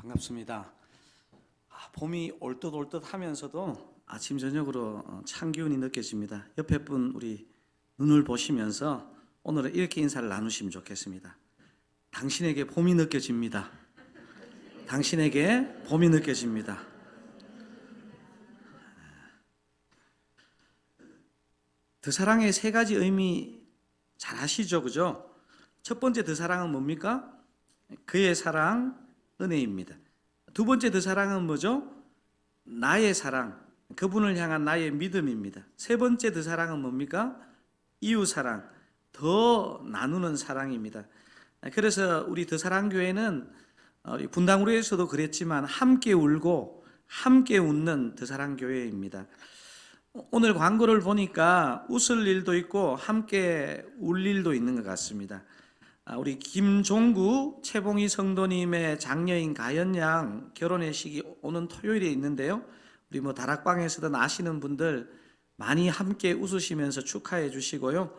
반갑습니다. 봄이 올듯올듯 하면서도 아침 저녁으로 찬 기운이 느껴집니다. 옆에 분 우리 눈을 보시면서 오늘은 이렇게 인사를 나누시면 좋겠습니다. 당신에게 봄이 느껴집니다. 당신에게 봄이 느껴집니다. 드사랑의 세 가지 의미 잘 아시죠? 그죠? 첫 번째 드사랑은 뭡니까? 그의 사랑, 은혜입니다. 두 번째 드사랑은 뭐죠? 나의 사랑, 그분을 향한 나의 믿음입니다. 세 번째 드사랑은 뭡니까? 이웃사랑, 더 나누는 사랑입니다. 그래서 우리 드사랑교회는 분당우리에서도 그랬지만 함께 울고 함께 웃는 드사랑교회입니다. 오늘 광고를 보니까 웃을 일도 있고 함께 울 일도 있는 것 같습니다. 우리 김종구 최봉희 성도님의 장녀인 가연양 결혼의식이 오는 토요일에 있는데요. 우리 다락방에서도 아시는 분들 많이 함께 웃으시면서 축하해 주시고요.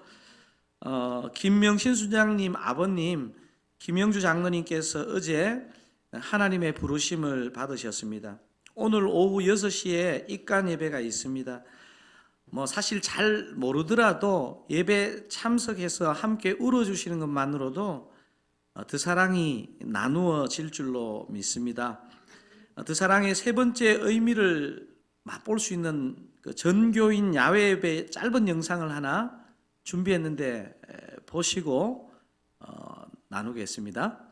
김명신 수장님 아버님 김영주 장로님께서 어제 하나님의 부르심을 받으셨습니다. 오늘 오후 6시에 입간 예배가 있습니다. 사실 잘 모르더라도 예배 참석해서 함께 울어주시는 것만으로도 드사랑이 나누어질 줄로 믿습니다. 드사랑의 세 번째 의미를 맛볼 수 있는 그 전교인 야외 예배 짧은 영상을 하나 준비했는데 보시고 나누겠습니다.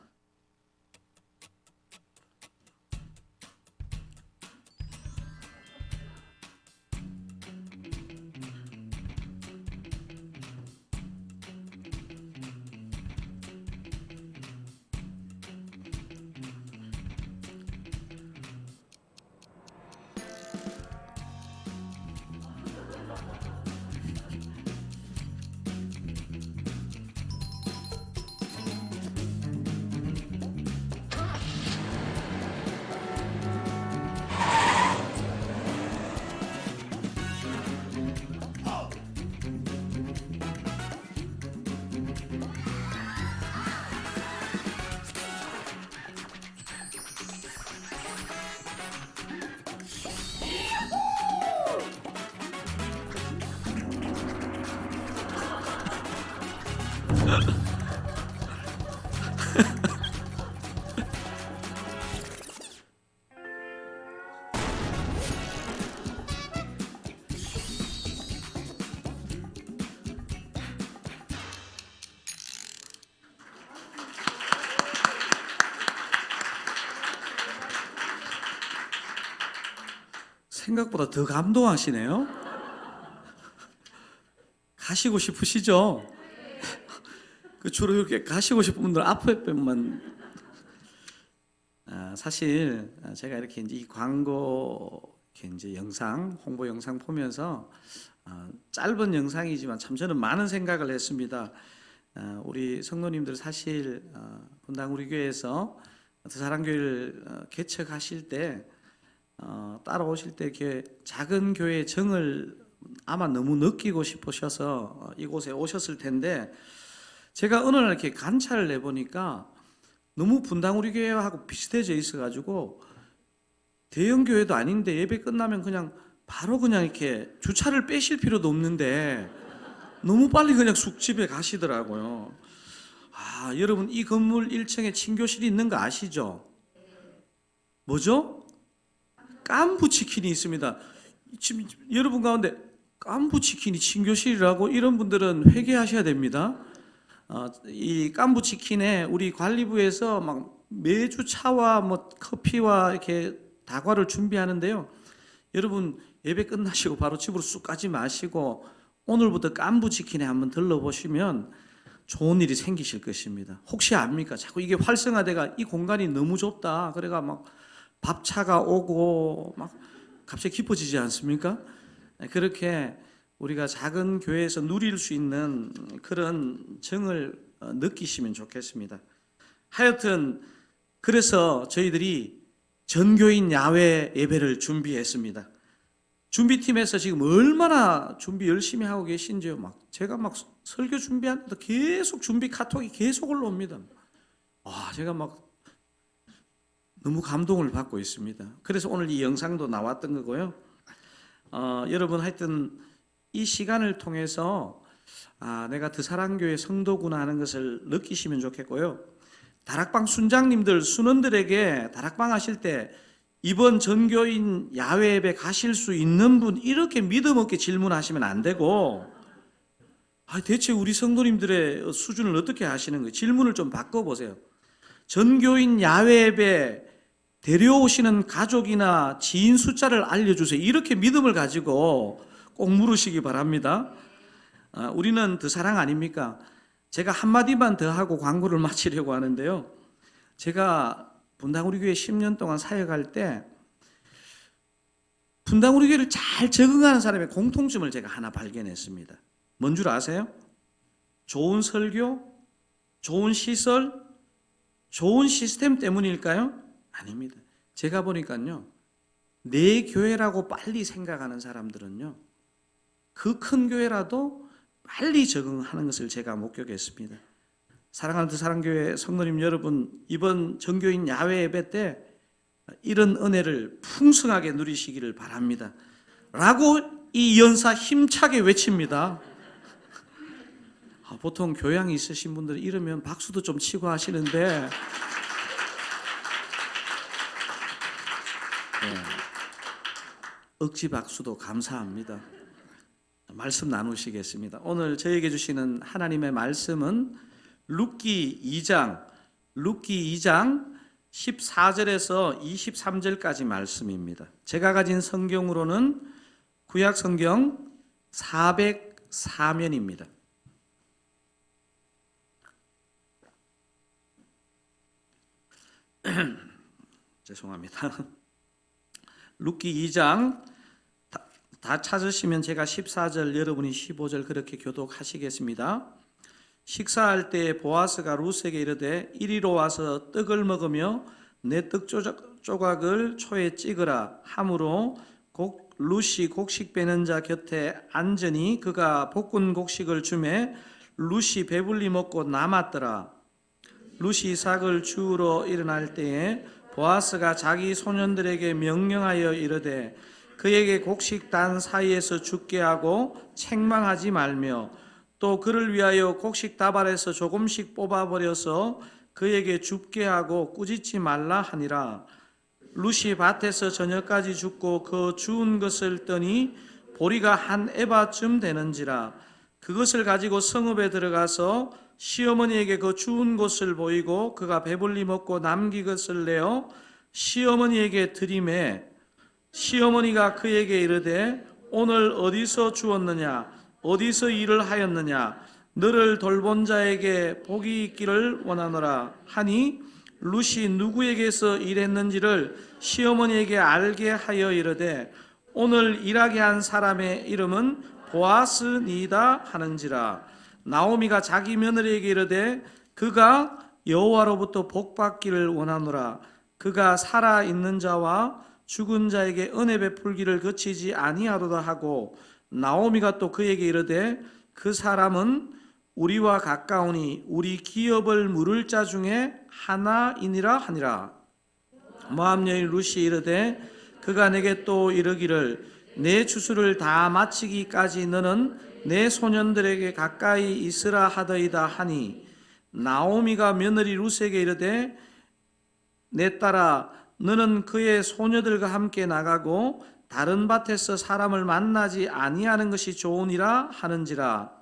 생각보다 더 감동하시네요. 가시고 싶으시죠? 주로 이렇게 가시고 싶은 분들 앞에 빼만. 사실 제가 이렇게 이 광고 영상, 홍보 영상 보면서 짧은 영상이지만 참 저는 많은 생각을 했습니다. 우리 성도님들 사실 분당 우리 교회에서 드사랑교회를 개척하실 때 따라오실 때 이렇게 작은 교회의 정을 아마 너무 느끼고 싶으셔서 이곳에 오셨을 텐데 제가 어느 날 이렇게 관찰을 해보니까 너무 분당 우리 교회하고 비슷해져 있어가지고 대형 교회도 아닌데 예배 끝나면 그냥 바로 그냥 이렇게 주차를 빼실 필요도 없는데 너무 빨리 그냥 숙집에 가시더라고요. 여러분 이 건물 1층에 친교실이 있는 거 아시죠? 뭐죠? 깐부치킨이 있습니다. 지금 여러분 가운데 깐부치킨이 친교실이라고 이런 분들은 회개하셔야 됩니다. 이 깐부치킨에 우리 관리부에서 막 매주 차와 커피와 이렇게 다과를 준비하는데요. 여러분 예배 끝나시고 바로 집으로 쑥 가지 마시고 오늘부터 깐부치킨에 한번 들러보시면 좋은 일이 생기실 것입니다. 혹시 압니까? 자꾸 이게 활성화돼가 이 공간이 너무 좁다. 그래가 막 밥차가 오고 막 갑자기 깊어지지 않습니까? 그렇게 우리가 작은 교회에서 누릴 수 있는 그런 정을 느끼시면 좋겠습니다. 하여튼 그래서 저희들이 전교인 야외 예배를 준비했습니다. 준비팀에서 지금 얼마나 준비 열심히 하고 계신지요. 제가 설교 준비하는데도 계속 준비 카톡이 계속 올라옵니다. 제가 너무 감동을 받고 있습니다. 그래서 오늘 이 영상도 나왔던 거고요. 여러분 하여튼 이 시간을 통해서 내가 드사랑교회 성도구나 하는 것을 느끼시면 좋겠고요. 다락방 순장님들, 순원들에게 다락방 하실 때 이번 전교인 야외 예배 가실 수 있는 분 이렇게 믿음 없게 질문하시면 안 되고 대체 우리 성도님들의 수준을 어떻게 하시는 거예요? 질문을 좀 바꿔보세요. 전교인 야외 예배 데려오시는 가족이나 지인 숫자를 알려주세요. 이렇게 믿음을 가지고 꼭 물으시기 바랍니다. 우리는 드사랑 아닙니까? 제가 한마디만 더 하고 광고를 마치려고 하는데요. 제가 분당 우리 교회 10년 동안 사역할 때 분당 우리 교회를 잘 적응하는 사람의 공통점을 제가 하나 발견했습니다. 뭔 줄 아세요? 좋은 설교, 좋은 시설, 좋은 시스템 때문일까요? 아닙니다. 제가 보니까요, 내 교회라고 빨리 생각하는 사람들은요, 그 큰 교회라도 빨리 적응하는 것을 제가 목격했습니다. 사랑하는 드사랑교회 성도님 여러분, 이번 전교인 야외 예배 때 이런 은혜를 풍성하게 누리시기를 바랍니다. 라고 이 연사 힘차게 외칩니다. 보통 교양이 있으신 분들은 이러면 박수도 좀 치고 하시는데 억지 박수도 감사합니다. 말씀 나누시겠습니다. 오늘 저에게 주시는 하나님의 말씀은 룻기 2장 14절에서 23절까지 말씀입니다. 제가 가진 성경으로는 구약 성경 404면입니다. 죄송합니다. 룻기 2장 다 찾으시면 제가 14절 여러분이 15절 그렇게 교독하시겠습니다. 식사할 때 보아스가 룻에게 이르되 이리로 와서 떡을 먹으며 내 떡 조각을 초에 찍으라 하므로 룻이 곡식 빼는 자 곁에 앉으니 그가 볶은 곡식을 주매 룻이 배불리 먹고 남았더라. 룻이 이삭을 주우러 일어날 때에 보아스가 자기 소년들에게 명령하여 이르되 그에게 곡식 단 사이에서 죽게 하고 책망하지 말며 또 그를 위하여 곡식 다발에서 조금씩 뽑아버려서 그에게 죽게 하고 꾸짖지 말라 하니라. 룻이 밭에서 저녁까지 죽고 그 주운 것을 떠니 보리가 한 에바쯤 되는지라. 그것을 가지고 성읍에 들어가서 시어머니에게 그 주운 것을 보이고 그가 배불리 먹고 남긴 것을 내어 시어머니에게 드리매 시어머니가 그에게 이르되 오늘 어디서 주었느냐 어디서 일을 하였느냐 너를 돌본 자에게 복이 있기를 원하노라 하니 룻이 누구에게서 일했는지를 시어머니에게 알게 하여 이르되 오늘 일하게 한 사람의 이름은 보아스니이다 하는지라. 나오미가 자기 며느리에게 이르되 그가 여호와로부터 복받기를 원하노라. 그가 살아 있는 자와 죽은 자에게 은혜 베풀기를 그치지 아니하도다 하고 나오미가 또 그에게 이르되 그 사람은 우리와 가까우니 우리 기업을 물을 자 중에 하나이니라 하니라. 모압 여인 룻이 이르되 그가 내게 또 이르기를 내 추수를 다 마치기까지 너는 내 소년들에게 가까이 있으라 하더이다 하니 나오미가 며느리 룻에게 이르되 내 딸아 너는 그의 소녀들과 함께 나가고 다른 밭에서 사람을 만나지 아니하는 것이 좋으니라 하는지라.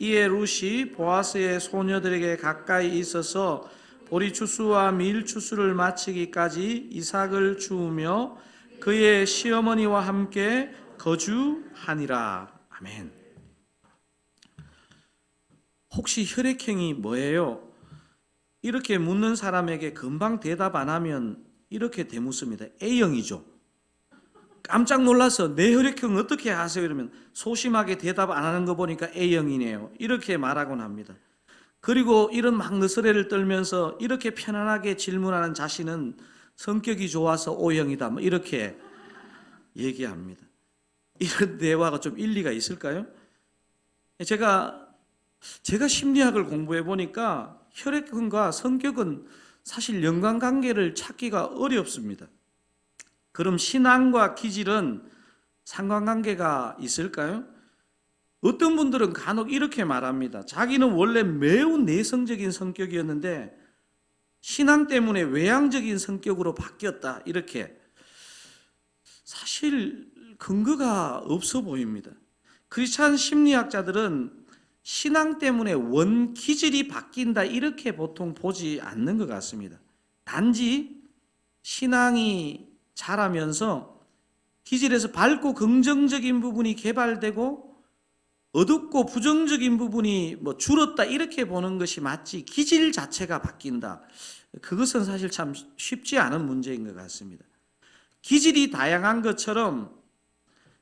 이에 룻이 보아스의 소녀들에게 가까이 있어서 보리 추수와 밀 추수를 마치기까지 이삭을 주우며 그의 시어머니와 함께 거주하니라. 아멘. 혹시 혈액형이 뭐예요? 이렇게 묻는 사람에게 금방 대답 안 하면 이렇게 대묻습니다. A형이죠. 깜짝 놀라서 내 혈액형 어떻게 아세요? 이러면 소심하게 대답 안 하는 거 보니까 A형이네요. 이렇게 말하곤 합니다. 그리고 이런 막 너스레를 떨면서 이렇게 편안하게 질문하는 자신은 성격이 좋아서 O형이다. 뭐 이렇게 얘기합니다. 이런 대화가 좀 일리가 있을까요? 제가 심리학을 공부해 보니까 혈액형과 성격은 사실 연관관계를 찾기가 어렵습니다. 그럼 신앙과 기질은 상관관계가 있을까요? 어떤 분들은 간혹 이렇게 말합니다. 자기는 원래 매우 내성적인 성격이었는데 신앙 때문에 외향적인 성격으로 바뀌었다. 이렇게 사실 근거가 없어 보입니다. 크리스찬 심리학자들은 신앙 때문에 원기질이 바뀐다 이렇게 보통 보지 않는 것 같습니다. 단지 신앙이 자라면서 기질에서 밝고 긍정적인 부분이 개발되고 어둡고 부정적인 부분이 줄었다 이렇게 보는 것이 맞지 기질 자체가 바뀐다. 그것은 사실 참 쉽지 않은 문제인 것 같습니다. 기질이 다양한 것처럼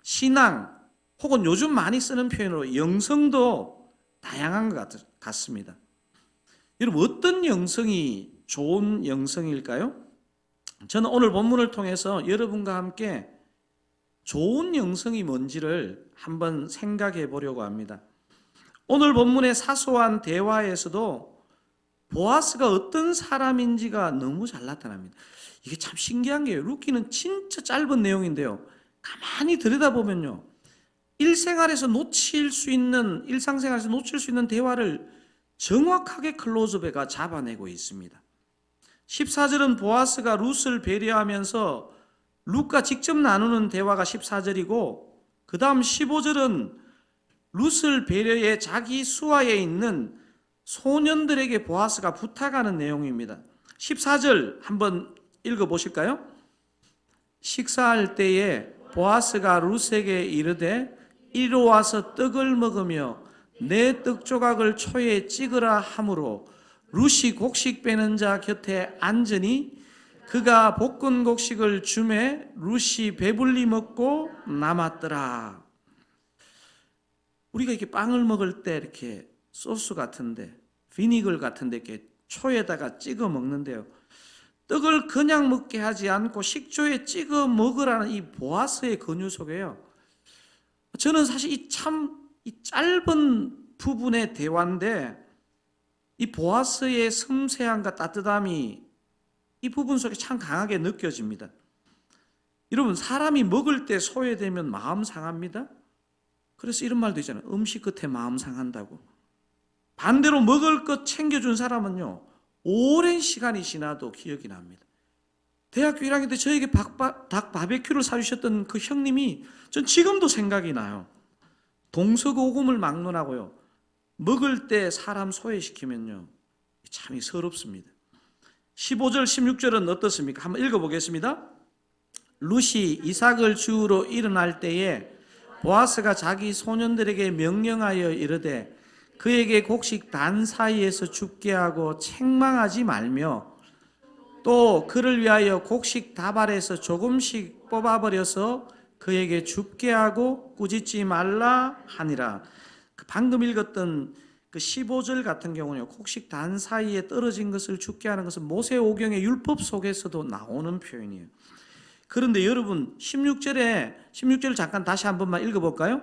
신앙 혹은 요즘 많이 쓰는 표현으로 영성도 다양한 것 같습니다. 여러분 어떤 영성이 좋은 영성일까요? 저는 오늘 본문을 통해서 여러분과 함께 좋은 영성이 뭔지를 한번 생각해 보려고 합니다. 오늘 본문의 사소한 대화에서도 보아스가 어떤 사람인지가 너무 잘 나타납니다. 이게 참 신기한 게요. 루키는 진짜 짧은 내용인데요. 가만히 들여다보면요. 일상생활에서 놓칠 수 있는 대화를 정확하게 클로즈업해가 잡아내고 있습니다. 14절은 보아스가 룻을 배려하면서 룻과 직접 나누는 대화가 14절이고 그 다음 15절은 룻을 배려해 자기 수하에 있는 소년들에게 보아스가 부탁하는 내용입니다. 14절 한번 읽어보실까요? 식사할 때에 보아스가 룻에게 이르되 이리로 와서 떡을 먹으며 내 떡조각을 초에 찍으라 하므로 룻이 곡식 빼는 자 곁에 앉으니 그가 볶은 곡식을 주매 룻이 배불리 먹고 남았더라. 우리가 이렇게 빵을 먹을 때 이렇게 소스 같은데 비니글 같은데 이렇게 초에다가 찍어 먹는데요. 떡을 그냥 먹게 하지 않고 식초에 찍어 먹으라는 이 보아스의 권유 속에요. 저는 사실 이 짧은 부분의 대화인데 이 보아스의 섬세함과 따뜻함이 이 부분 속에 참 강하게 느껴집니다. 여러분 사람이 먹을 때 소외되면 마음 상합니다. 그래서 이런 말도 있잖아요. 음식 끝에 마음 상한다고. 반대로 먹을 것 챙겨준 사람은요 오랜 시간이 지나도 기억이 납니다. 대학교 1학년 때 저에게 닭 바베큐를 사주셨던 그 형님이 전 지금도 생각이 나요. 동서고금을 막론하고요 먹을 때 사람 소외시키면요 참 서럽습니다. 15절 16절은 어떻습니까? 한번 읽어보겠습니다. 룻이 이삭을 주우러 일어날 때에 보아스가 자기 소년들에게 명령하여 이르되 그에게 곡식 단 사이에서 죽게 하고 책망하지 말며 또 그를 위하여 곡식 다발에서 조금씩 뽑아버려서 그에게 죽게 하고 꾸짖지 말라 하니라. 방금 읽었던 그 15절 같은 경우는 곡식 단 사이에 떨어진 것을 죽게 하는 것은 모세오경의 율법 속에서도 나오는 표현이에요. 그런데 여러분 16절을 잠깐 다시 한 번만 읽어볼까요?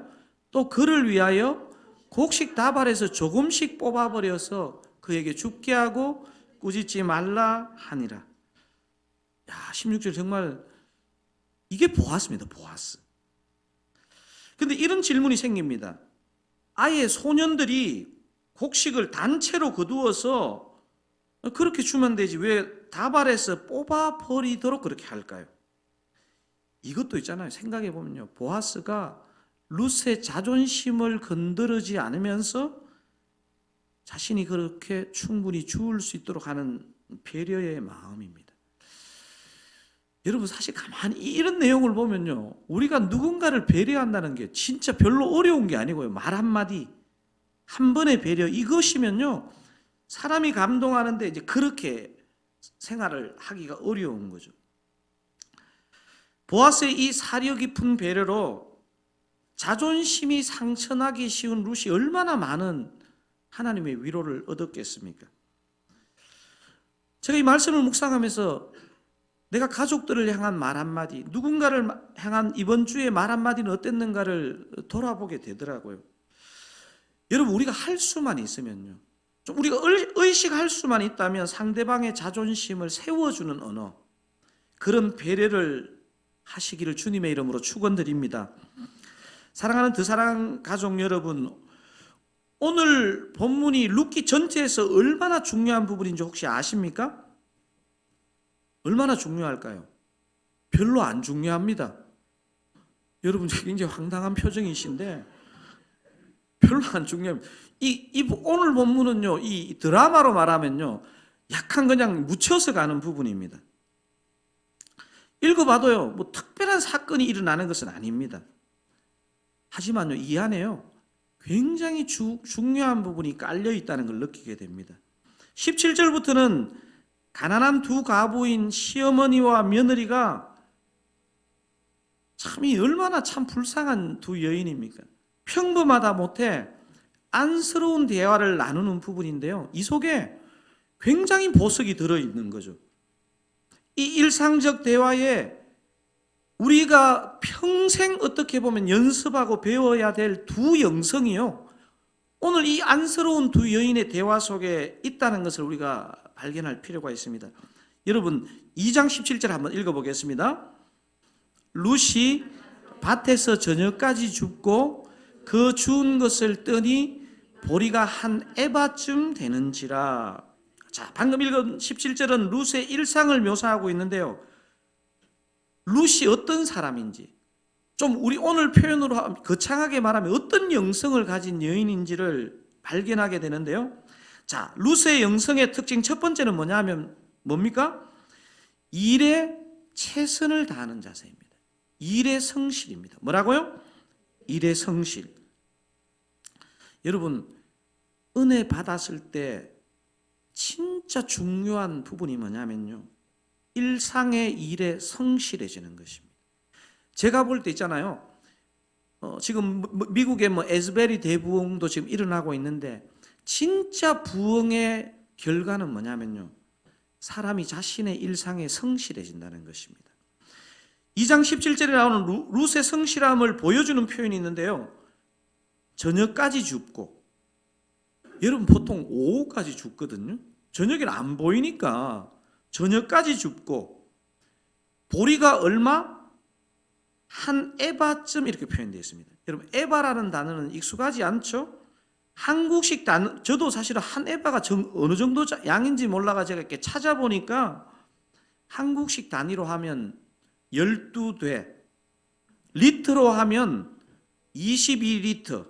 또 그를 위하여 곡식 다발에서 조금씩 뽑아버려서 그에게 죽게 하고 꾸짖지 말라 하니라. 야, 16절 정말 이게 보아스입니다. 보아스. 근데 이런 질문이 생깁니다. 아예 소년들이 곡식을 단체로 거두어서 그렇게 주면 되지 왜 다발에서 뽑아버리도록 그렇게 할까요? 이것도 있잖아요. 생각해 보면요. 보아스가 룻의 자존심을 건드리지 않으면서 자신이 그렇게 충분히 주울 수 있도록 하는 배려의 마음입니다. 여러분 사실 가만히 이런 내용을 보면요. 우리가 누군가를 배려한다는 게 진짜 별로 어려운 게 아니고요. 말 한마디, 한 번의 배려 이것이면요. 사람이 감동하는데 이제 그렇게 생활을 하기가 어려운 거죠. 보아스의 이 사려 깊은 배려로 자존심이 상처나기 쉬운 룻이 얼마나 많은 하나님의 위로를 얻었겠습니까? 제가 이 말씀을 묵상하면서 내가 가족들을 향한 말 한마디, 누군가를 향한 이번 주에 말 한마디는 어땠는가를 돌아보게 되더라고요. 여러분 우리가 할 수만 있으면요 좀 우리가 의식할 수만 있다면 상대방의 자존심을 세워주는 언어, 그런 배려를 하시기를 주님의 이름으로 축원드립니다. 사랑하는 드사랑 가족 여러분, 오늘 본문이 룻기 전체에서 얼마나 중요한 부분인지 혹시 아십니까? 얼마나 중요할까요? 별로 안 중요합니다. 여러분 굉장히 황당한 표정이신데 별로 안 중요합니다. 오늘 본문은요, 이 드라마로 말하면요, 약간 그냥 묻혀서 가는 부분입니다. 읽어봐도요, 뭐 특별한 사건이 일어나는 것은 아닙니다. 하지만요, 이 안에요, 굉장히 중요한 부분이 깔려 있다는 걸 느끼게 됩니다. 17절부터는 가난한 두 과부인 시어머니와 며느리가 참 얼마나 참 불쌍한 두 여인입니까? 평범하다 못해 안쓰러운 대화를 나누는 부분인데요, 이 속에 굉장히 보석이 들어있는 거죠. 이 일상적 대화에 우리가 평생 어떻게 보면 연습하고 배워야 될 두 영성이요, 오늘 이 안쓰러운 두 여인의 대화 속에 있다는 것을 우리가 발견할 필요가 있습니다. 여러분 2장 17절 한번 읽어보겠습니다. 룻이 밭에서 저녁까지 줍고 그 주운 것을 뜨니 보리가 한 에바쯤 되는지라. 자, 방금 읽은 17절은 룻의 일상을 묘사하고 있는데요, 룻이 어떤 사람인지, 좀 우리 오늘 표현으로 거창하게 말하면 어떤 영성을 가진 여인인지를 발견하게 되는데요. 자, 룻의 영성의 특징 첫 번째는 뭐냐면 뭡니까? 일에 최선을 다하는 자세입니다. 일에 성실입니다. 뭐라고요? 일에 성실. 여러분, 은혜 받았을 때 진짜 중요한 부분이 뭐냐면요, 일상의 일에 성실해지는 것입니다. 제가 볼 때 있잖아요, 지금 미국의 에스베리 대부흥도 지금 일어나고 있는데, 진짜 부흥의 결과는 뭐냐면요, 사람이 자신의 일상에 성실해진다는 것입니다. 2장 17절에 나오는 룻의 성실함을 보여주는 표현이 있는데요, 저녁까지 줍고, 여러분 보통 오후까지 줍거든요. 저녁에는 안 보이니까 저녁까지 줍고, 보리가 얼마? 한 에바쯤 이렇게 표현되어 있습니다. 여러분 에바라는 단어는 익숙하지 않죠? 한국식 단어, 저도 사실은 한 에바가 어느 정도 양인지 몰라가 제가 이렇게 찾아보니까 한국식 단위로 하면 12대, 리터로 하면 22리터.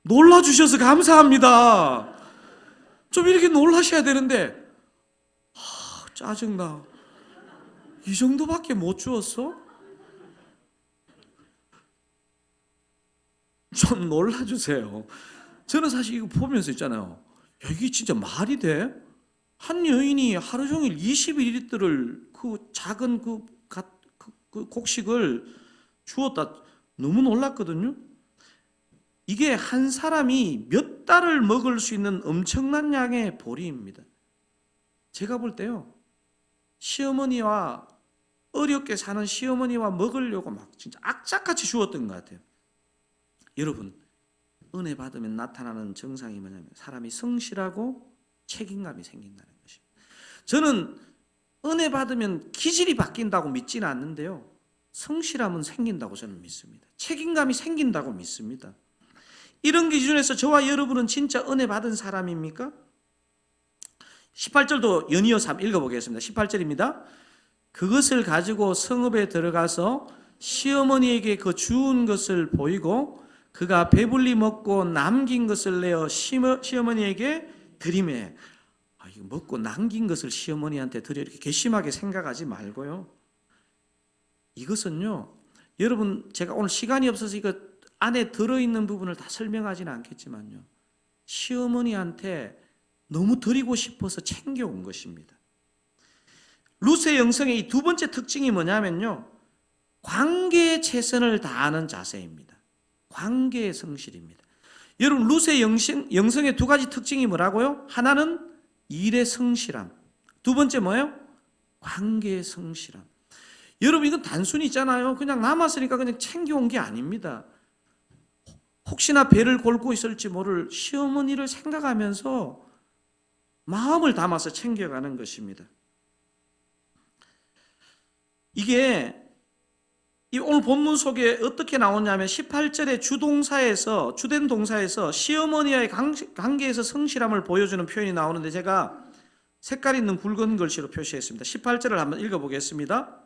놀라주셔서 감사합니다. 좀 이렇게 놀라셔야 되는데, 짜증나. 이 정도밖에 못 주었어? 좀 놀라주세요. 저는 사실 이거 보면서 있잖아요, 야, 이게 진짜 말이 돼? 한 여인이 하루 종일 22리터를 그 작은 그 곡식을 주었다. 너무 놀랐거든요. 이게 한 사람이 몇 달을 먹을 수 있는 엄청난 양의 보리입니다. 제가 볼 때요, 시어머니와 어렵게 사는 시어머니와 먹으려고 막 진짜 악착같이 주었던 것 같아요. 여러분, 은혜 받으면 나타나는 정상이 뭐냐면 사람이 성실하고 책임감이 생긴다는 것입니다. 저는 은혜 받으면 기질이 바뀐다고 믿지는 않는데요, 성실함은 생긴다고 저는 믿습니다. 책임감이 생긴다고 믿습니다. 이런 기준에서 저와 여러분은 진짜 은혜 받은 사람입니까? 18절도 연이어서 한번 읽어보겠습니다. 18절입니다. 그것을 가지고 성읍에 들어가서 시어머니에게 그 주운 것을 보이고 그가 배불리 먹고 남긴 것을 내어 시어머니에게 드리매. 이거 먹고 남긴 것을 시어머니한테 드려, 이렇게 괘씸하게 생각하지 말고요, 이것은요, 여러분 제가 오늘 시간이 없어서 이거 안에 들어있는 부분을 다 설명하지는 않겠지만요, 시어머니한테 너무 드리고 싶어서 챙겨온 것입니다. 룻의 영성의 이 두 번째 특징이 뭐냐면요, 관계에 최선을 다하는 자세입니다. 관계에 성실입니다. 여러분 룻의 영성의 두 가지 특징이 뭐라고요? 하나는 일에 성실함, 두 번째 뭐예요? 관계에 성실함. 여러분 이건 단순히 있잖아요, 그냥 남았으니까 그냥 챙겨온 게 아닙니다. 혹시나 배를 골고 있을지 모를 시어머니를 생각하면서 마음을 담아서 챙겨가는 것입니다. 이게 이 오늘 본문 속에 어떻게 나오냐면 18절의 주된 동사에서 시어머니와의 관계에서 성실함을 보여주는 표현이 나오는데 제가 색깔 있는 굵은 글씨로 표시했습니다. 18절을 한번 읽어보겠습니다.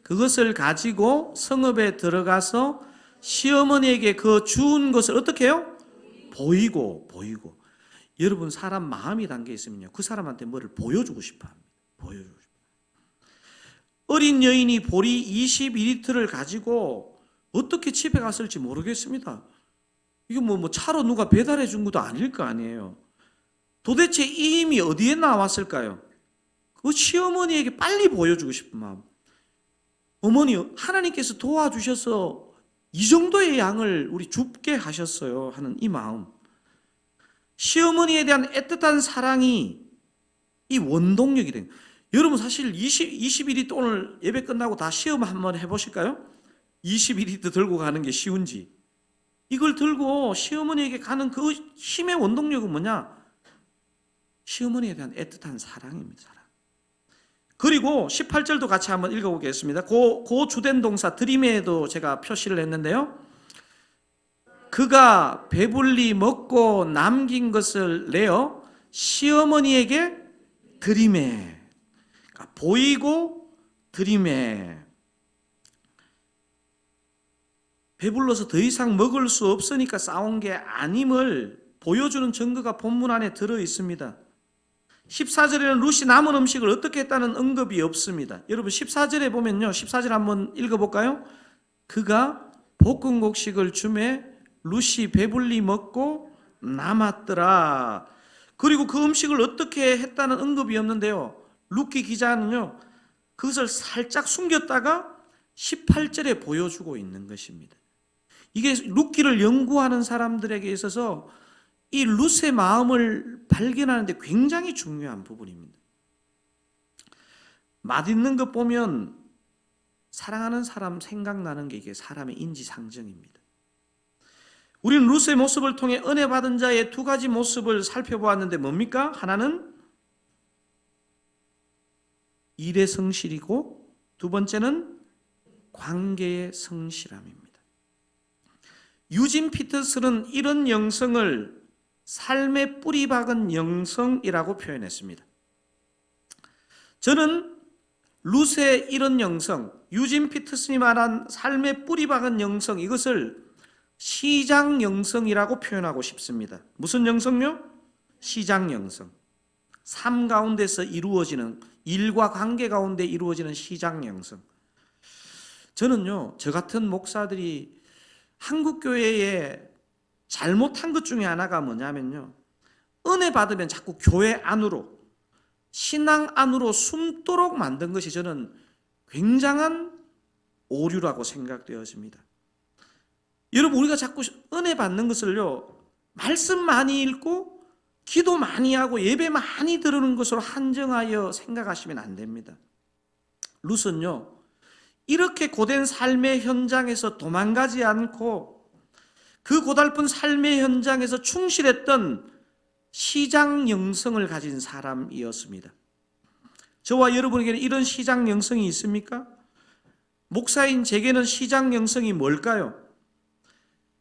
그것을 가지고 성읍에 들어가서 시어머니에게 그 주운 것을 어떻게 해요? 보이고. 여러분 사람 마음이 담겨 있으면요, 그 사람한테 뭐를 보여주고 싶어 합니다. 보여주고 싶어. 어린 여인이 보리 22리터를 가지고 어떻게 집에 갔을지 모르겠습니다. 이거 뭐 차로 누가 배달해 준 것도 아닐 거 아니에요. 도대체 이 힘이 어디에 나왔을까요? 그 시어머니에게 빨리 보여주고 싶은 마음. 어머니, 하나님께서 도와주셔서 이 정도의 양을 우리 줍게 하셨어요 하는 이 마음. 시어머니에 대한 애틋한 사랑이 이 원동력이 된 거예요. 여러분 사실 21리터 오늘 예배 끝나고 다 시험 한번 해보실까요? 21리터 들고 가는 게 쉬운지. 이걸 들고 시어머니에게 가는 그 힘의 원동력은 뭐냐? 시어머니에 대한 애틋한 사랑입니다. 사랑. 그리고 18절도 같이 한번 읽어보겠습니다. 그 주된 동사 드림에도 제가 표시를 했는데요. 그가 배불리 먹고 남긴 것을 내어 시어머니에게 드리매. 그러니까 보이고 드리매. 배불러서 더 이상 먹을 수 없으니까 싸운 게 아님을 보여주는 증거가 본문 안에 들어 있습니다. 14절에는 룻이 남은 음식을 어떻게 했다는 언급이 없습니다. 여러분 14절에 보면요, 14절 한번 읽어볼까요? 그가 볶은 곡식을 주매 룻이 배불리 먹고 남았더라. 그리고 그 음식을 어떻게 했다는 언급이 없는데요, 루키 기자는요 그것을 살짝 숨겼다가 18절에 보여주고 있는 것입니다. 이게 루키를 연구하는 사람들에게 있어서 이 룻의 마음을 발견하는 데 굉장히 중요한 부분입니다. 맛있는 것 보면 사랑하는 사람 생각나는 게 이게 사람의 인지상정입니다. 우리는 룻의 모습을 통해 은혜 받은 자의 두 가지 모습을 살펴보았는데 뭡니까? 하나는 일의 성실이고 두 번째는 관계의 성실함입니다. 유진 피터슨은 이런 영성을 삶의 뿌리 박은 영성이라고 표현했습니다. 저는 룻의 이런 영성, 유진 피터슨이 말한 삶의 뿌리 박은 영성, 이것을 시장 영성이라고 표현하고 싶습니다. 무슨 영성요? 시장 영성. 삶 가운데서 이루어지는, 일과 관계 가운데 이루어지는 시장 영성. 저는요, 저 같은 목사들이 한국교회에 잘못한 것 중에 하나가 뭐냐면요, 은혜 받으면 자꾸 교회 안으로, 신앙 안으로 숨도록 만든 것이 저는 굉장한 오류라고 생각되어집니다. 여러분, 우리가 자꾸 은혜 받는 것을요, 말씀 많이 읽고 기도 많이 하고 예배 많이 들으는 것으로 한정하여 생각하시면 안 됩니다. 룻은요, 이렇게 고된 삶의 현장에서 도망가지 않고 그 고달픈 삶의 현장에서 충실했던 시장 영성을 가진 사람이었습니다. 저와 여러분에게는 이런 시장 영성이 있습니까? 목사인 제게는 시장 영성이 뭘까요?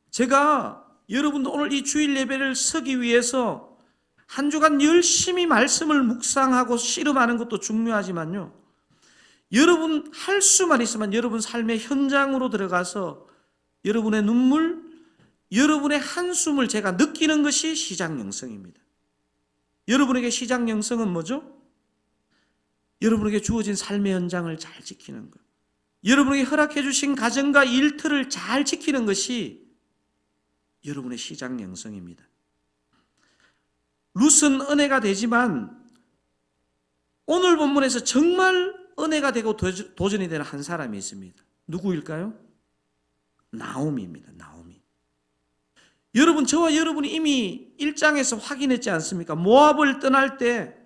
제가 여러분도 오늘 이 주일 예배를 서기 위해서 한 주간 열심히 말씀을 묵상하고 씨름하는 것도 중요하지만요, 여러분 할 수만 있으면 여러분 삶의 현장으로 들어가서 여러분의 눈물, 여러분의 한숨을 제가 느끼는 것이 시장 영성입니다. 여러분에게 시장 영성은 뭐죠? 여러분에게 주어진 삶의 현장을 잘 지키는 것, 여러분에게 허락해 주신 가정과 일터를 잘 지키는 것이 여러분의 시장 영성입니다. 룻은 은혜가 되지만 오늘 본문에서 정말 은혜가 되고 도전이 되는 한 사람이 있습니다. 누구일까요? 나오미입니다. 나오미. 여러분, 저와 여러분이 이미 1장에서 확인했지 않습니까? 모압을 떠날 때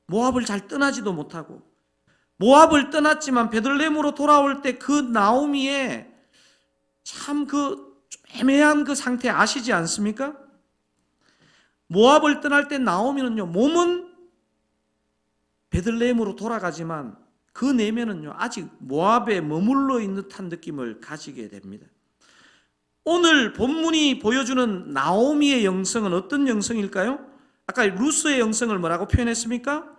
모압을 잘 떠나지도 못하고, 모압을 떠났지만 베들레헴으로 돌아올 때 그 나오미의 참 그 애매한 그 상태 아시지 않습니까? 모압을 떠날 때 나오미는요, 몸은 베들레헴으로 돌아가지만 그 내면은요, 아직 모압에 머물러 있는 듯한 느낌을 가지게 됩니다. 오늘 본문이 보여주는 나오미의 영성은 어떤 영성일까요? 아까 루스의 영성을 뭐라고 표현했습니까?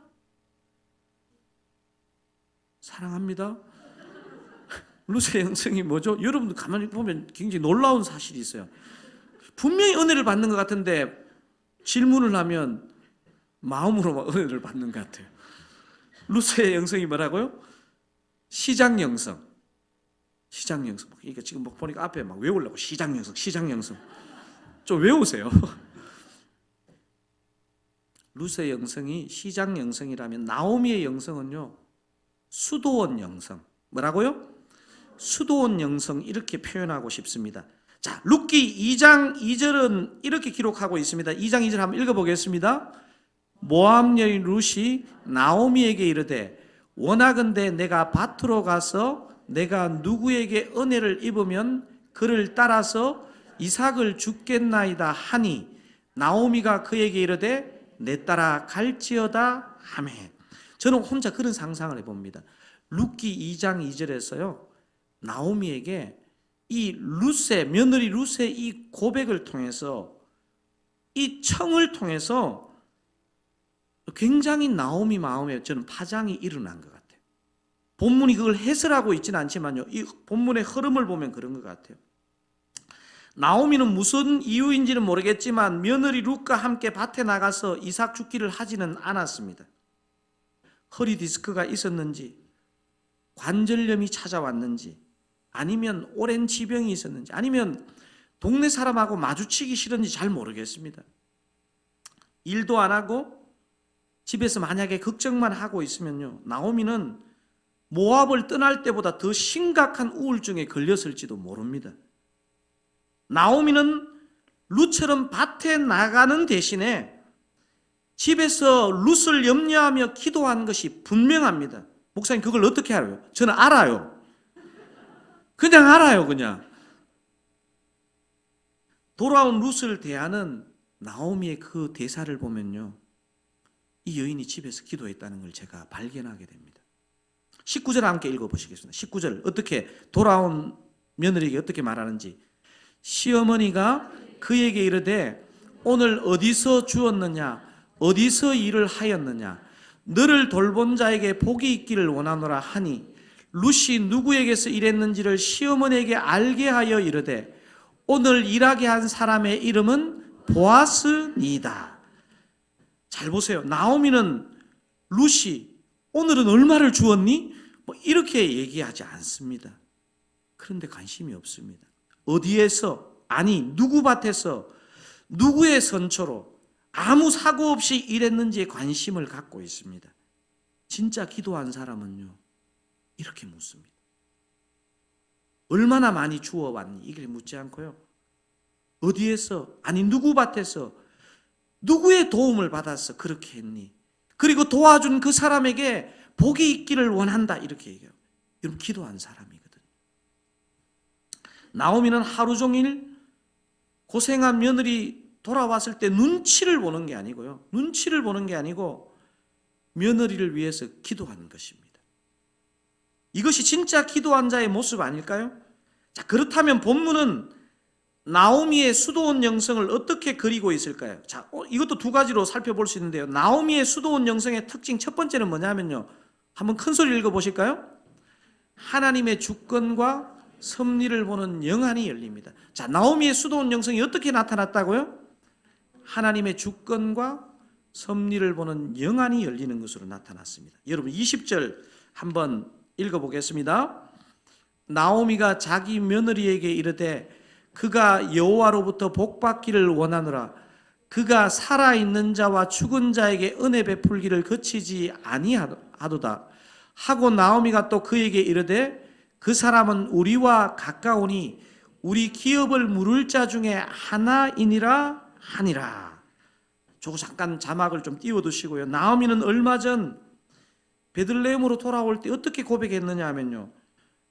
사랑합니다. 루스의 영성이 뭐죠? 여러분들 가만히 보면 굉장히 놀라운 사실이 있어요. 분명히 은혜를 받는 것 같은데 질문을 하면 마음으로 은혜를 받는 것 같아요. 루스의 영성이 뭐라고요? 시장 영성. 시장 영성. 그러니까 지금 막 보니까 앞에 막 외우려고 시장 영성, 시장 영성. 좀 외우세요. 루스의 영성이 시장 영성이라면 나오미의 영성은요, 수도원 영성. 뭐라고요? 수도원 영성, 이렇게 표현하고 싶습니다. 자, 룻기 2장 2절은 이렇게 기록하고 있습니다. 2장 2절 한번 읽어보겠습니다. 모압 여인 룻이 나오미에게 이르되 원하건대 내가 밭으로 가서 내가 누구에게 은혜를 입으면 그를 따라서 이삭을 주겠나이다 하니 나오미가 그에게 이르되 내 따라 갈지어다 하매. 저는 혼자 그런 상상을 해봅니다. 룻기 2장 2절에서요, 나오미에게 이 룻의 며느리 룻의 이 고백을 통해서, 이 청을 통해서 굉장히 나오미 마음에 저는 파장이 일어난 것 같아요. 본문이 그걸 해설하고 있지는 않지만요, 이 본문의 흐름을 보면 그런 것 같아요. 나오미는 무슨 이유인지는 모르겠지만 며느리 룻과 함께 밭에 나가서 이삭 죽기를 하지는 않았습니다. 허리 디스크가 있었는지, 관절염이 찾아왔는지, 아니면 오랜 지병이 있었는지, 아니면 동네 사람하고 마주치기 싫은지 잘 모르겠습니다. 일도 안 하고 집에서 만약에 걱정만 하고 있으면요, 나오미는 모압을 떠날 때보다 더 심각한 우울증에 걸렸을지도 모릅니다. 나오미는 룻처럼 밭에 나가는 대신에 집에서 룻을 염려하며 기도한 것이 분명합니다. 목사님, 그걸 어떻게 알아요? 저는 알아요. 그냥 알아요. 그냥 돌아온 룻을 대하는 나오미의 그 대사를 보면요, 이 여인이 집에서 기도했다는 걸 제가 발견하게 됩니다. 19절 함께 읽어보시겠습니다. 19절 어떻게 돌아온 며느리에게 어떻게 말하는지. 시어머니가 그에게 이르되 오늘 어디서 주었느냐, 어디서 일을 하였느냐, 너를 돌본 자에게 복이 있기를 원하노라 하니 룻이 누구에게서 일했는지를 시어머니에게 알게 하여 이르되 오늘 일하게 한 사람의 이름은 보아스니다. 잘 보세요. 나오미는 룻이 오늘은 얼마를 주었니? 뭐 이렇게 얘기하지 않습니다. 그런데 관심이 없습니다. 어디에서, 아니 누구 밭에서 누구의 선처로 아무 사고 없이 일했는지에 관심을 갖고 있습니다. 진짜 기도한 사람은요, 이렇게 묻습니다. 얼마나 많이 주워왔니? 이걸 묻지 않고요, 어디에서, 아니 누구 밭에서 누구의 도움을 받아서 그렇게 했니? 그리고 도와준 그 사람에게 복이 있기를 원한다, 이렇게 얘기해요. 여러분, 기도한 사람이거든요. 나오미는 하루 종일 고생한 며느리 돌아왔을 때 눈치를 보는 게 아니고요, 눈치를 보는 게 아니고 며느리를 위해서 기도한 것입니다. 이것이 진짜 기도한 자의 모습 아닐까요? 자, 그렇다면 본문은 나오미의 수도원 영성을 어떻게 그리고 있을까요? 자, 이것도 두 가지로 살펴볼 수 있는데요. 나오미의 수도원 영성의 특징 첫 번째는 뭐냐면요, 한번 큰 소리 읽어보실까요? 하나님의 주권과 섭리를 보는 영안이 열립니다. 자, 나오미의 수도원 영성이 어떻게 나타났다고요? 하나님의 주권과 섭리를 보는 영안이 열리는 것으로 나타났습니다. 여러분, 20절 한번 읽어보겠습니다. 나오미가 자기 며느리에게 이르되 그가 여호와로부터 복받기를 원하노라. 그가 살아있는 자와 죽은 자에게 은혜 베풀기를 그치지 아니하도다 하고 나오미가 또 그에게 이르되 그 사람은 우리와 가까우니 우리 기업을 물을 자 중에 하나이니라 하니라. 저거 잠깐 자막을 좀 띄워두시고요. 나오미는 얼마 전 베들레헴으로 돌아올 때 어떻게 고백했느냐 하면요,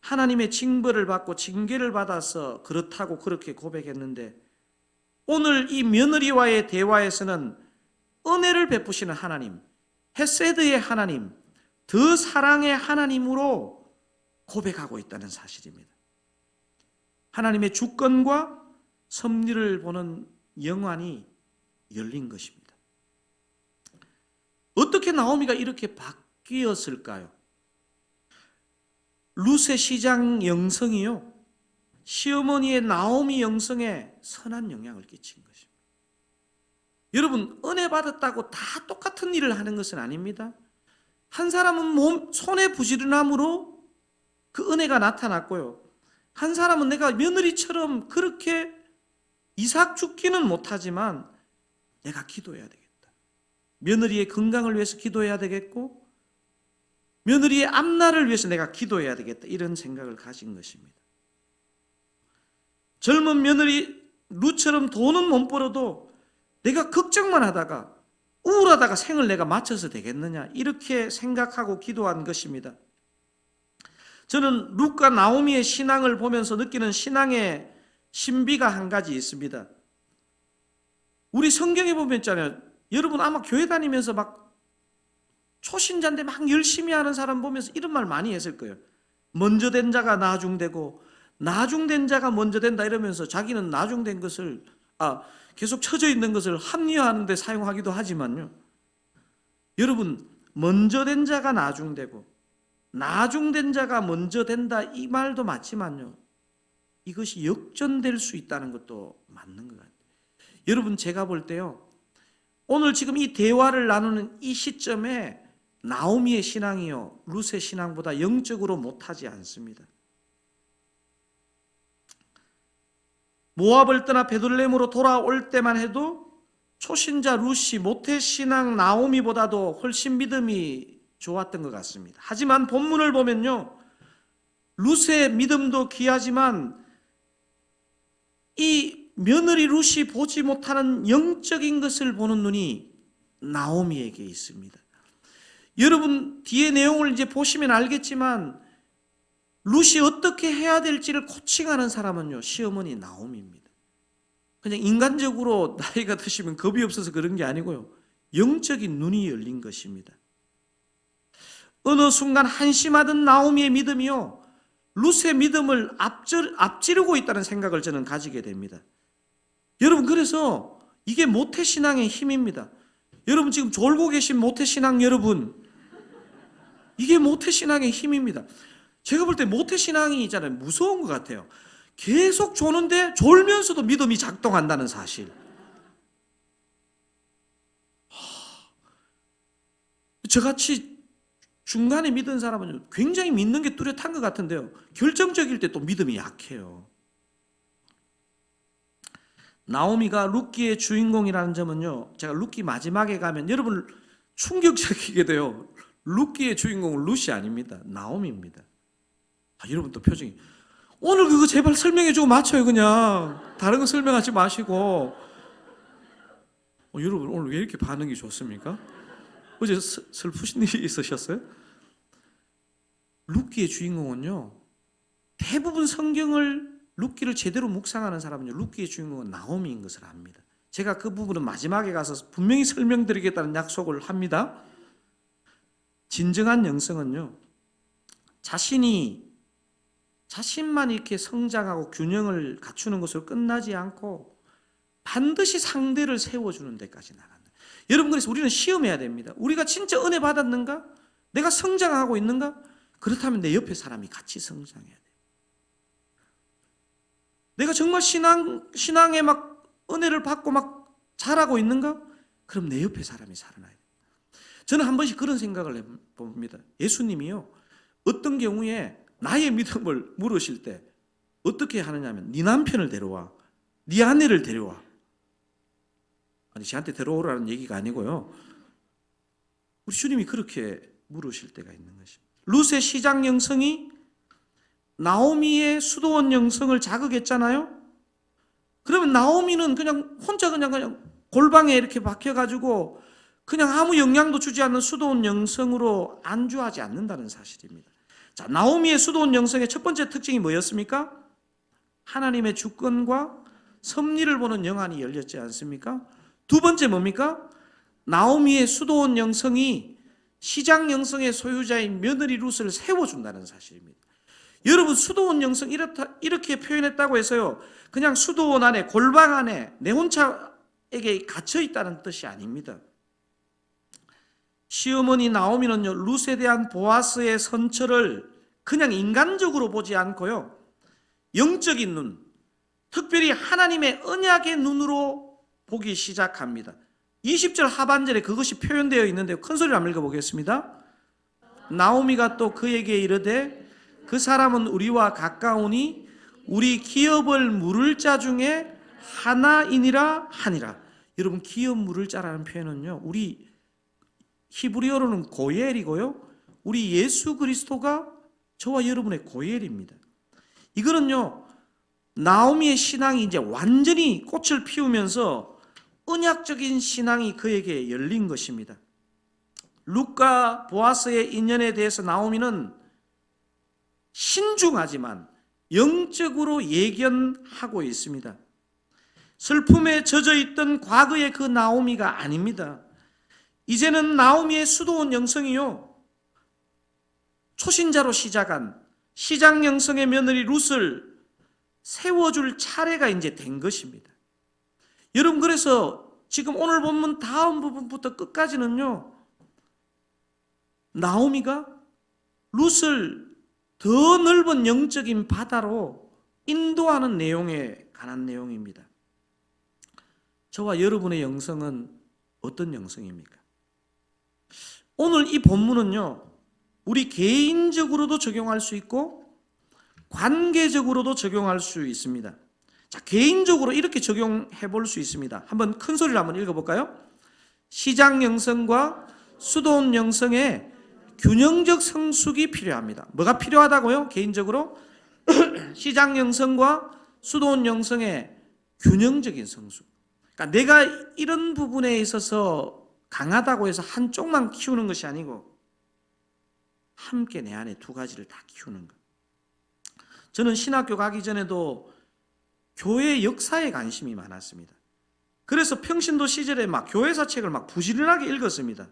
하나님의 징벌을 받고 징계를 받아서 그렇다고 그렇게 고백했는데, 오늘 이 며느리와의 대화에서는 은혜를 베푸시는 하나님, 헤세드의 하나님, 더 사랑의 하나님으로 고백하고 있다는 사실입니다. 하나님의 주권과 섭리를 보는 영안이 열린 것입니다. 어떻게 나오미가 이렇게 바뀌었을까요? 룻의 시장 영성이요, 시어머니의 나오미 영성에 선한 영향을 끼친 것입니다. 여러분, 은혜 받았다고 다 똑같은 일을 하는 것은 아닙니다. 한 사람은 손의 부지런함으로 그 은혜가 나타났고요, 한 사람은 내가 며느리처럼 그렇게 이삭 죽기는 못하지만 내가 기도해야 되겠다, 며느리의 건강을 위해서 기도해야 되겠고, 며느리의 앞날을 위해서 내가 기도해야 되겠다, 이런 생각을 가진 것입니다. 젊은 며느리 룻처럼 돈은 못 벌어도 내가 걱정만 하다가 우울하다가 생을 내가 마쳐서 되겠느냐, 이렇게 생각하고 기도한 것입니다. 저는 룻과 나오미의 신앙을 보면서 느끼는 신앙의 신비가 한 가지 있습니다. 우리 성경에 보면 있잖아요, 여러분 아마 교회 다니면서 막 초신자인데 막 열심히 하는 사람 보면서 이런 말 많이 했을 거예요. 먼저 된 자가 나중되고 나중된 자가 먼저 된다, 이러면서 자기는 나중된 것을 계속 처져 있는 것을 합리화하는 데 사용하기도 하지만요, 여러분, 먼저 된 자가 나중되고 나중된 자가 먼저 된다, 이 말도 맞지만요, 이것이 역전될 수 있다는 것도 맞는 것 같아요. 여러분, 제가 볼 때요, 오늘 지금 이 대화를 나누는 이 시점에 나오미의 신앙이요, 룻의 신앙보다 영적으로 못하지 않습니다. 모압을 떠나 베들레헴으로 돌아올 때만 해도 초신자 룻이 모태신앙 나오미보다도 훨씬 믿음이 좋았던 것 같습니다. 하지만 본문을 보면요, 룻의 믿음도 귀하지만 이 며느리 룻이 보지 못하는 영적인 것을 보는 눈이 나오미에게 있습니다. 여러분, 뒤에 내용을 이제 보시면 알겠지만 룻이 어떻게 해야 될지를 코칭하는 사람은요, 시어머니 나오미입니다. 그냥 인간적으로 나이가 드시면 겁이 없어서 그런 게 아니고요, 영적인 눈이 열린 것입니다. 어느 순간 한심하던 나오미의 믿음이요, 룻의 믿음을 앞지르고 있다는 생각을 저는 가지게 됩니다. 여러분, 그래서 이게 모태신앙의 힘입니다. 여러분, 지금 졸고 계신 모태신앙 여러분, 이게 모태신앙의 힘입니다. 제가 볼 때 모태신앙이 있잖아요, 무서운 것 같아요. 계속 조는데 졸면서도 믿음이 작동한다는 사실. 저같이 중간에 믿은 사람은 굉장히 믿는 게 뚜렷한 것 같은데요, 결정적일 때 또 믿음이 약해요. 나오미가 룻기의 주인공이라는 점은요, 제가 룻기 마지막에 가면 여러분 충격적이게 돼요. 룻기의 주인공은 룻이 아닙니다, 나오미입니다. 여러분 또 표정이, 오늘 그거 제발 설명해주고 맞춰요. 그냥 다른 거 설명하지 마시고. 여러분 오늘 왜 이렇게 반응이 좋습니까? 어제 슬프신 일이 있으셨어요? 룻기의 주인공은요, 대부분 성경을 룻기를 제대로 묵상하는 사람은요, 룻기의 주인공은 나오미인 것을 압니다. 제가 그 부분은 마지막에 가서 분명히 설명드리겠다는 약속을 합니다. 진정한 영성은요, 자신만 이렇게 성장하고 균형을 갖추는 것으로 끝나지 않고 반드시 상대를 세워주는 데까지 나간다. 여러분, 그래서 우리는 시험해야 됩니다. 우리가 진짜 은혜 받았는가? 내가 성장하고 있는가? 그렇다면 내 옆에 사람이 같이 성장해야 돼요. 내가 정말 신앙에 막 은혜를 받고 막 자라고 있는가? 그럼 내 옆에 사람이 살아나야 돼요. 저는 한 번씩 그런 생각을 해봅니다. 예수님이요, 어떤 경우에 나의 믿음을 물으실 때 어떻게 하느냐면, 네 남편을 데려와, 네 아내를 데려와. 아니, 저한테 데려오라는 얘기가 아니고요, 우리 주님이 그렇게 물으실 때가 있는 것입니다. 룻의 시장 영성이 나오미의 수도원 영성을 자극했잖아요. 그러면 나오미는 그냥 혼자 그냥 골방에 이렇게 박혀가지고 그냥 아무 영향도 주지 않는 수도원 영성으로 안주하지 않는다는 사실입니다. 자, 나오미의 수도원 영성의 첫 번째 특징이 뭐였습니까? 하나님의 주권과 섭리를 보는 영안이 열렸지 않습니까? 두 번째 뭡니까? 나오미의 수도원 영성이 시장 영성의 소유자인 며느리 룻을 세워준다는 사실입니다. 여러분, 수도원 영성 이렇게 표현했다고 해서요, 그냥 수도원 안에, 골방 안에 내 혼자에게 갇혀 있다는 뜻이 아닙니다. 시어머니 나오미는요, 룻에 대한 보아스의 선처를 그냥 인간적으로 보지 않고요, 영적인 눈, 특별히 하나님의 언약의 눈으로 보기 시작합니다. 20절 하반절에 그것이 표현되어 있는데요, 큰 소리로 한번 읽어보겠습니다. 나오미가 또 그에게 이르되 그 사람은 우리와 가까우니 우리 기업을 물을 자 중에 하나이니라 하니라. 여러분, 기업 물을 자라는 표현은요, 우리 히브리어로는 고엘이고요, 우리 예수 그리스도가 저와 여러분의 고엘입니다. 이거는요, 나오미의 신앙이 이제 완전히 꽃을 피우면서 언약적인 신앙이 그에게 열린 것입니다. 룻과 보아스의 인연에 대해서 나오미는 신중하지만 영적으로 예견하고 있습니다. 슬픔에 젖어 있던 과거의 그 나오미가 아닙니다. 이제는 나오미의 수도원 영성이요, 초신자로 시작한 시장 영성의 며느리 룻을 세워줄 차례가 이제 된 것입니다. 여러분, 그래서 지금 오늘 본문 다음 부분부터 끝까지는요, 나오미가 룻을 더 넓은 영적인 바다로 인도하는 내용에 관한 내용입니다. 저와 여러분의 영성은 어떤 영성입니까? 오늘 이 본문은요, 우리 개인적으로도 적용할 수 있고 관계적으로도 적용할 수 있습니다. 자, 개인적으로 이렇게 적용해 볼 수 있습니다. 한번 큰 소리로 한번 읽어볼까요? 시장 영성과 수도원 영성의 균형적 성숙이 필요합니다. 뭐가 필요하다고요? 개인적으로 시장 영성과 수도원 영성의 균형적인 성숙. 그러니까 내가 이런 부분에 있어서 강하다고 해서 한쪽만 키우는 것이 아니고 함께 내 안에 두 가지를 다 키우는 것. 저는 신학교 가기 전에도 교회 역사에 관심이 많았습니다. 그래서 평신도 시절에 막 교회사 책을 막 부지런하게 읽었습니다.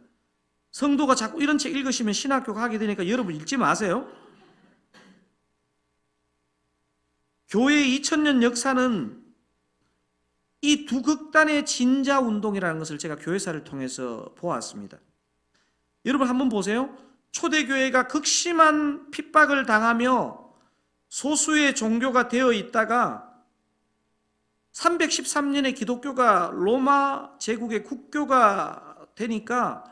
성도가 자꾸 이런 책 읽으시면 신학교 가게 되니까 여러분 읽지 마세요. 교회의 2000년 역사는 이 두 극단의 진자 운동이라는 것을 제가 교회사를 통해서 보았습니다. 여러분 한번 보세요. 초대교회가 극심한 핍박을 당하며 소수의 종교가 되어 있다가 313년에 기독교가 로마 제국의 국교가 되니까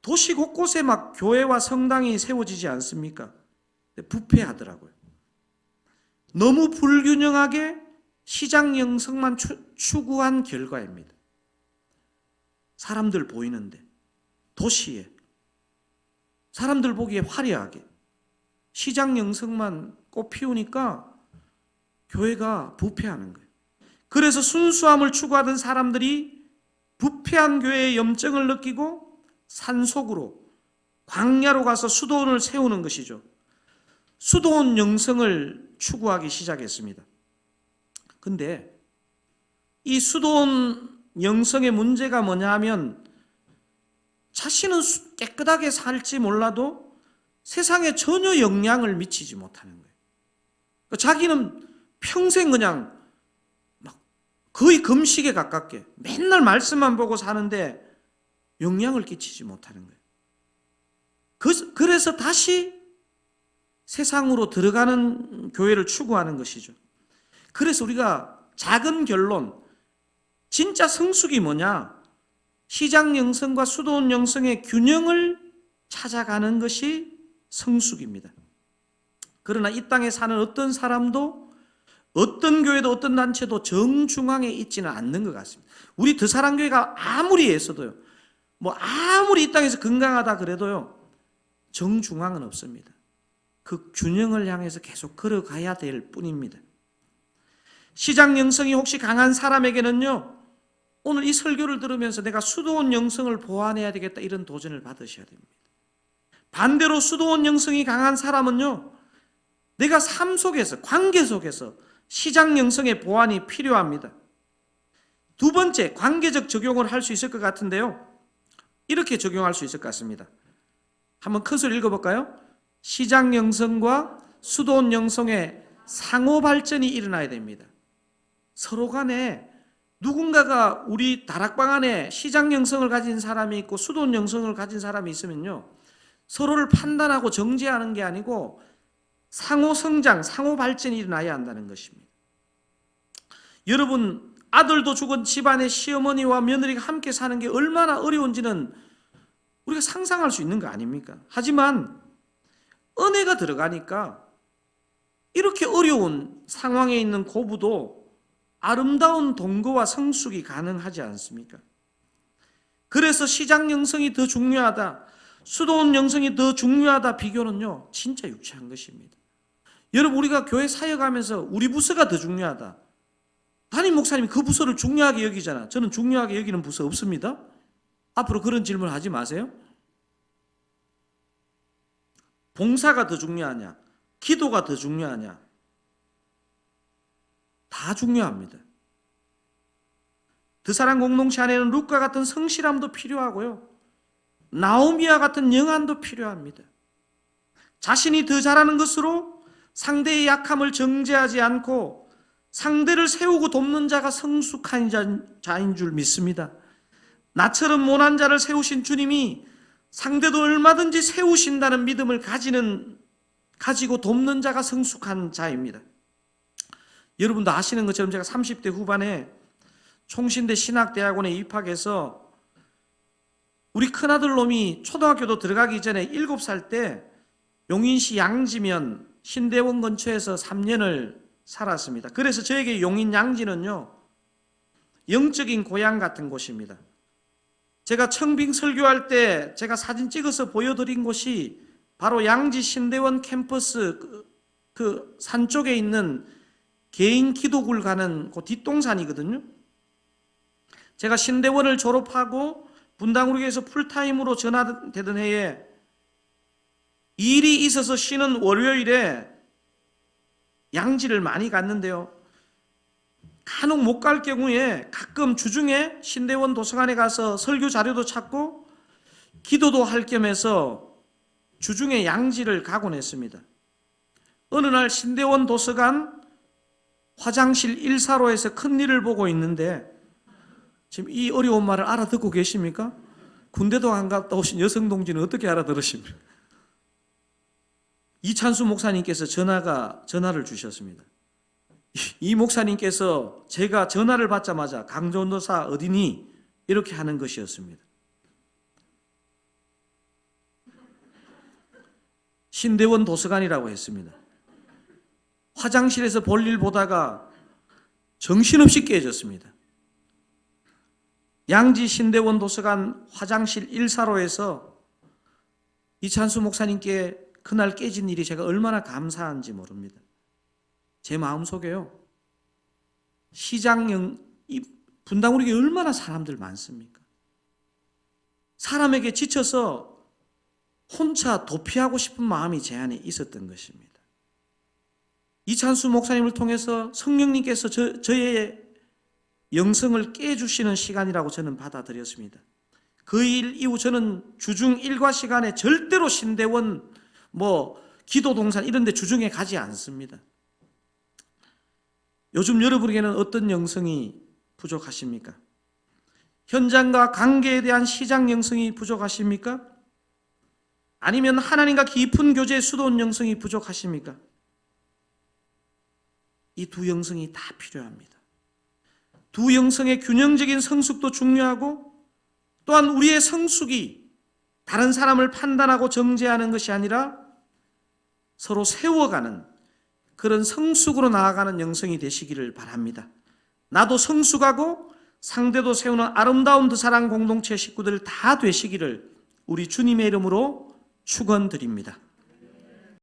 도시 곳곳에 막 교회와 성당이 세워지지 않습니까? 부패하더라고요. 너무 불균형하게 시장 영성만 추구한 결과입니다. 사람들 보이는데, 도시에 사람들 보기에 화려하게 시장 영성만 꽃 피우니까 교회가 부패하는 거예요. 그래서 순수함을 추구하던 사람들이 부패한 교회의 염증을 느끼고 산속으로, 광야로 가서 수도원을 세우는 것이죠. 수도원 영성을 추구하기 시작했습니다. 근데 이 수도원 영성의 문제가 뭐냐 하면 자신은 깨끗하게 살지 몰라도 세상에 전혀 영향을 미치지 못하는 거예요. 자기는 평생 그냥 막 거의 금식에 가깝게 맨날 말씀만 보고 사는데 영향을 끼치지 못하는 거예요. 그래서 다시 세상으로 들어가는 교회를 추구하는 것이죠. 그래서 우리가 작은 결론, 진짜 성숙이 뭐냐? 시장 영성과 수도원 영성의 균형을 찾아가는 것이 성숙입니다. 그러나 이 땅에 사는 어떤 사람도, 어떤 교회도, 어떤 단체도 정중앙에 있지는 않는 것 같습니다. 우리 더사랑교회가 아무리 애써도요, 아무리 이 땅에서 건강하다 그래도요, 정중앙은 없습니다. 그 균형을 향해서 계속 걸어가야 될 뿐입니다. 시장 영성이 혹시 강한 사람에게는요, 오늘 이 설교를 들으면서 내가 수도원 영성을 보완해야 되겠다, 이런 도전을 받으셔야 됩니다. 반대로 수도원 영성이 강한 사람은요, 내가 삶 속에서, 관계 속에서 시장 영성의 보완이 필요합니다. 두 번째, 관계적 적용을 할 수 있을 것 같은데요, 이렇게 적용할 수 있을 것 같습니다. 한번 큰 소리 읽어볼까요? 시장 영성과 수도원 영성의 상호 발전이 일어나야 됩니다. 서로 간에 누군가가 우리 다락방 안에 시장 영성을 가진 사람이 있고 수도원 영성을 가진 사람이 있으면요, 서로를 판단하고 정죄하는 게 아니고 상호 성장, 상호 발전이 일어나야 한다는 것입니다. 여러분, 아들도 죽은 집안의 시어머니와 며느리가 함께 사는 게 얼마나 어려운지는 우리가 상상할 수 있는 거 아닙니까? 하지만 은혜가 들어가니까 이렇게 어려운 상황에 있는 고부도 아름다운 동거와 성숙이 가능하지 않습니까? 그래서 시장 영성이 더 중요하다, 수도원 영성이 더 중요하다 비교는요, 진짜 유치한 것입니다. 여러분, 우리가 교회 사역하면서 우리 부서가 더 중요하다, 담임 목사님이 그 부서를 중요하게 여기잖아. 저는 중요하게 여기는 부서 없습니다. 앞으로 그런 질문 하지 마세요. 봉사가 더 중요하냐, 기도가 더 중요하냐, 다 중요합니다. 드사랑 공동체 안에는 룻과 같은 성실함도 필요하고요, 나오미와 같은 영안도 필요합니다. 자신이 더 잘하는 것으로 상대의 약함을 정죄하지 않고 상대를 세우고 돕는 자가 성숙한 자인 줄 믿습니다. 나처럼 모난 자를 세우신 주님이 상대도 얼마든지 세우신다는 믿음을 가지고 돕는 자가 성숙한 자입니다. 여러분도 아시는 것처럼 제가 30대 후반에 총신대 신학대학원에 입학해서 우리 큰아들 놈이 초등학교도 들어가기 전에 7살 때 용인시 양지면 신대원 근처에서 3년을 살았습니다. 그래서 저에게 용인 양지는요, 영적인 고향 같은 곳입니다. 제가 청빙 설교할 때 제가 사진 찍어서 보여드린 곳이 바로 양지 신대원 캠퍼스 그 산 쪽에 있는 개인 기도굴 가는 그 뒷동산이거든요. 제가 신대원을 졸업하고 분당우리교회에서 풀타임으로 전화되던 해에 일이 있어서 쉬는 월요일에 양지를 많이 갔는데요, 간혹 못 갈 경우에 가끔 주중에 신대원 도서관에 가서 설교 자료도 찾고 기도도 할 겸해서 주중에 양지를 가곤 했습니다. 어느 날 신대원 도서관 화장실 1사로에서 큰일을 보고 있는데, 지금 이 어려운 말을 알아듣고 계십니까? 군대도 안 갔다 오신 여성 동지는 어떻게 알아들으십니까? 이찬수 목사님께서 전화를 주셨습니다. 이 목사님께서 제가 전화를 받자마자 강전도사 어디니? 이렇게 하는 것이었습니다. 신대원 도서관이라고 했습니다. 화장실에서 볼일 보다가 정신없이 깨졌습니다. 양지 신대원 도서관 화장실 1사로에서 이찬수 목사님께 그날 깨진 일이 제가 얼마나 감사한지 모릅니다. 제 마음속에요, 분당우리교회 얼마나 사람들 많습니까? 사람에게 지쳐서 혼자 도피하고 싶은 마음이 제 안에 있었던 것입니다. 이찬수 목사님을 통해서 성령님께서 저의 영성을 깨주시는 시간이라고 저는 받아들였습니다. 그 일 이후 저는 주중 일과 시간에 절대로 신대원 기도동산 이런 데 주중에 가지 않습니다. 요즘 여러분에게는 어떤 영성이 부족하십니까? 현장과 관계에 대한 시장 영성이 부족하십니까? 아니면 하나님과 깊은 교제의 수도원 영성이 부족하십니까? 이 두 영성이 다 필요합니다. 두 영성의 균형적인 성숙도 중요하고, 또한 우리의 성숙이 다른 사람을 판단하고 정죄하는 것이 아니라 서로 세워가는 그런 성숙으로 나아가는 영성이 되시기를 바랍니다. 나도 성숙하고 상대도 세우는 아름다운 드사랑 공동체 식구들 다 되시기를 우리 주님의 이름으로 축원드립니다.